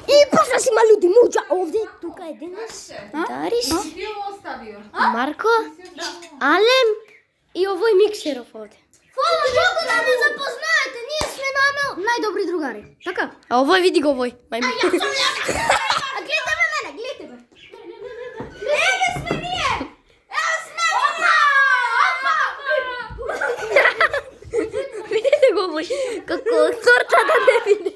И после си има люди муđa ovdje. Тука е Денис. Дарис. Ти ово оставио. Марко. Алем. И овој Миксеров овде. Хвала Богу да ме запознаете. Ние сме најдобри другари. Така. А овој види го овој. Мајме. А гледате ме мене, гледате ме. Еге сме ние. Ево сме Видите го овој. Како торта да не види.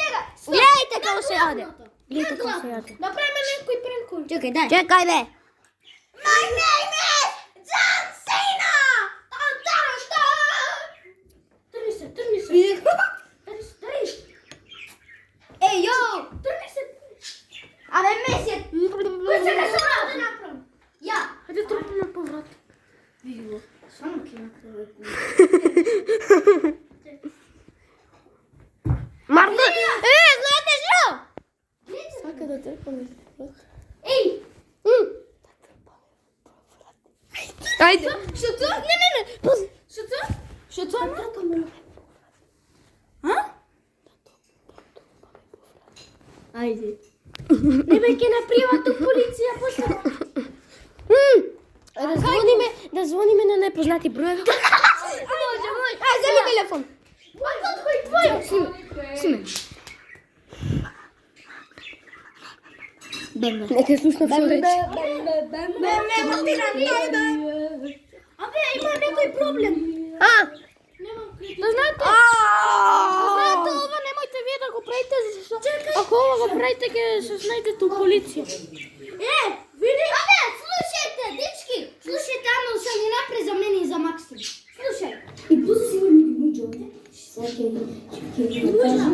Сега. Гледайте како се јаде. Гледайте како се јаде. Направиме некој пренкол. Чекај, дај. Чекај бе. My name is John Cena! Трни се. Ей, йо! Трни се. Абе, месец! Кој се га собрал да направам? Ја. Хајде трупаме поврат. Види го. Само ке направам. Марко, знаете што? Сака да трпаме. Ей! Ајде. Што тоа? Не. Што тоа? Што тоа? А? Ајде. Не бе ке на приватна полиција после. Да звониме на непознати броеви. Може. Ај, земи телефон. Твој. Симе. Нека слушна што рече. Абе, има некој проблем. Да знаете. Знаете, ова немојте вие да го правите, зашто ако ова го правите ќе се снајдете у полиција. Види? Абе, слушајте, дечки. Слушајте, Ано са ни напред за мене и за Максим. Слушај. И после си има люди муđa ovdje. Сега ќе ви кажам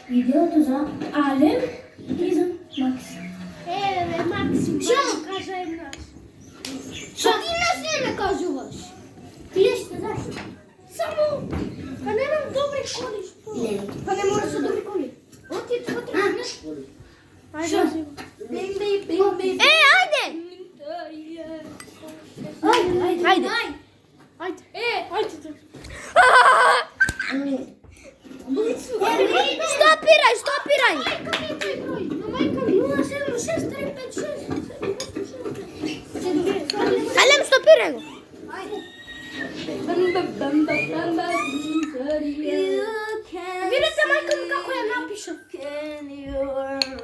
видеото за Алем и за Максим. Бе, Максим. Шо? Кажа еднаш. Шо ти нас не ме кажуваш? Клеште, зашто? Само, па немам добри коли, што? Па не можеш со добри коли. Оти, потребнеш? Ајде. Бим. Ајде. Ајде. Стопирај. Алем, стопирај го. Видите мајка ми како ја напишав.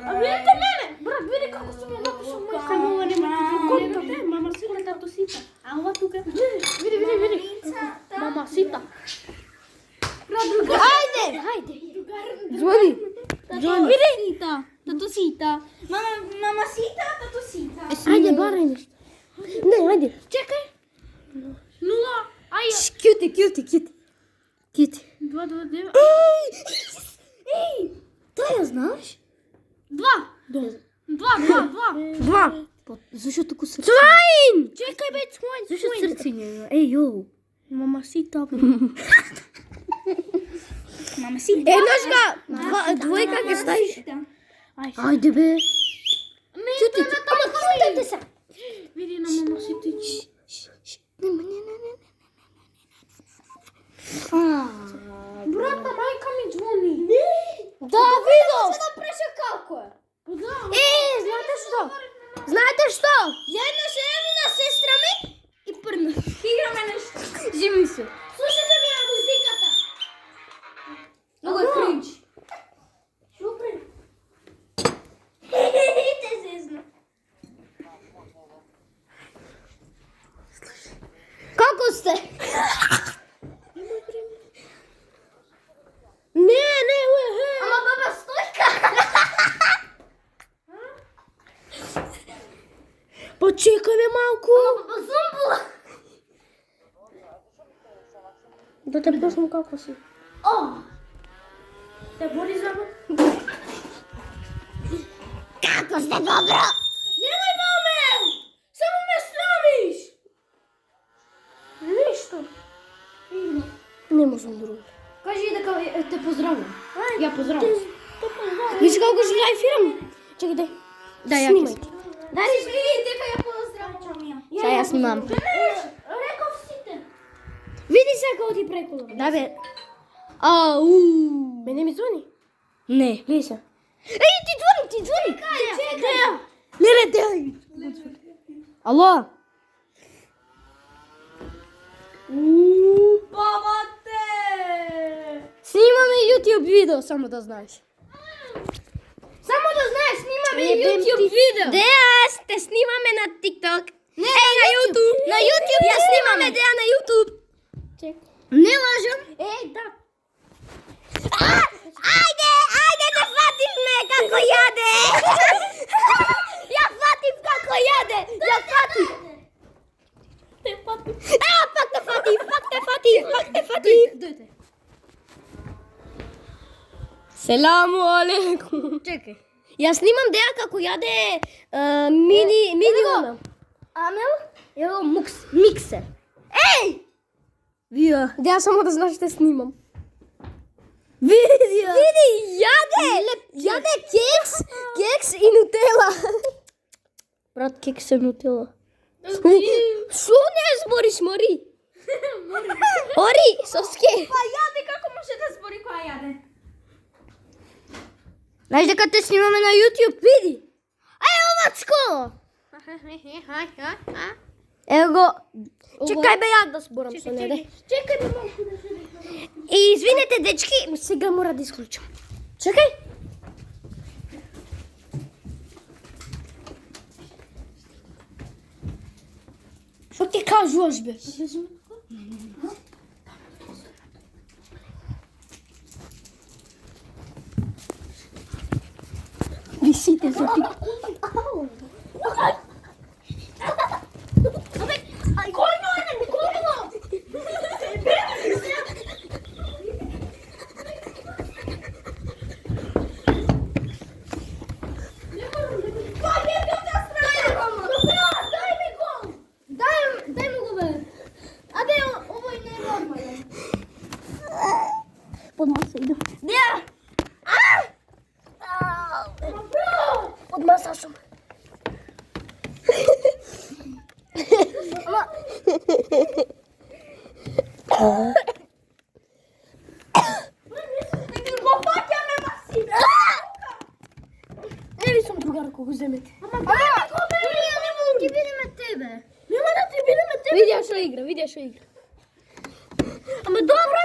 А видите мене, брат, види како сум ја напишав мајка ми. Ова нема приколка. Мама сита, тато сита. А ова тука. Види. Мама сита. Ајде. Звони. Види. Тато сита. Мама сита, тато сита. Ајде, барај нешто. Не, ајде. Чекај. 0, Кјути. 229. Ей, тоа ја знаеш? 2. 2. Зашо туку срце? Цвајн! Чекај бе, цвајн. Зашо срце не? Еј, јоу. Мама сита. Мама сита. Еднашка, двојка ќе ставиш. Ајде бе. Чути. Ама кутате се. Види на мама сита. Брата, мајка ми звони. Да, видов. Да преша како е. Знаете што? Ја една се на сестра ми и прна. Играме нешто. Зими се. Слушате ми ја музиката. Много е кринч. Супер. Те зезна. Како сте? Не, Ама баба Стојка. Почекај бе малку. Баба Зумбула. Да те прашам како си. Те боли за ме? Како сте добро? Немој маме! Само ме срамиш! Ништо. Не можам друго. Кажи дека те поздравувам. Ја поздравувам. Виж колку си лајфирам. Чекај, дај. Дај, ја Снимај. ќе. Дали види дека ја поздравувам. Сега ја снимам. Реков сите. Види сега оди преку. Да бе. Мене ми звони. Не, лиса. Ей, ти звони. Чекај. Не, дай. Ало. Бабате! Снимаме YouTube видео, само да знаеш. Само да знаеш, снимаме YouTube видео. Деа, те снимаме на TikTok. Не, на YouTube. На YouTube ја снимаме, деа на YouTube. Чекай. Не лажам. Да. Ајде да фатиш ме како јаде. Ја фатив како јаде. Ја фатив. Те пати. Пак те фатив. Дојде. Селаму алейкум. Чекај. Ја снимам деа како јаде мини она. Амел? Ево миксер. Еј! Вие. Деа само да знаеш те снимам. Види, јаде кекс и нутела. Брат, кекс и нутела. Шо не збориш, мори? Ори, соске. Па јаде, како може да збори која јаде? Знаеш дека те снимаме на YouTube, види. Ево, мачко. Ево го. Чекај бе ја да зборам со неде. Чекај да малку да се рекам. И извинете, дечки, сега мора да исклучам. Чекај. Што ти кажуваш, бе? Висите за ти. Дај му го бе. Абе, овој не е нормален. Под маса идам. Деа! Под маса сум. Не ви сум другар кога земете. Ние не можам да видиме тебе. Нема да ти видиме тебе. Видео што игра. Ама добро,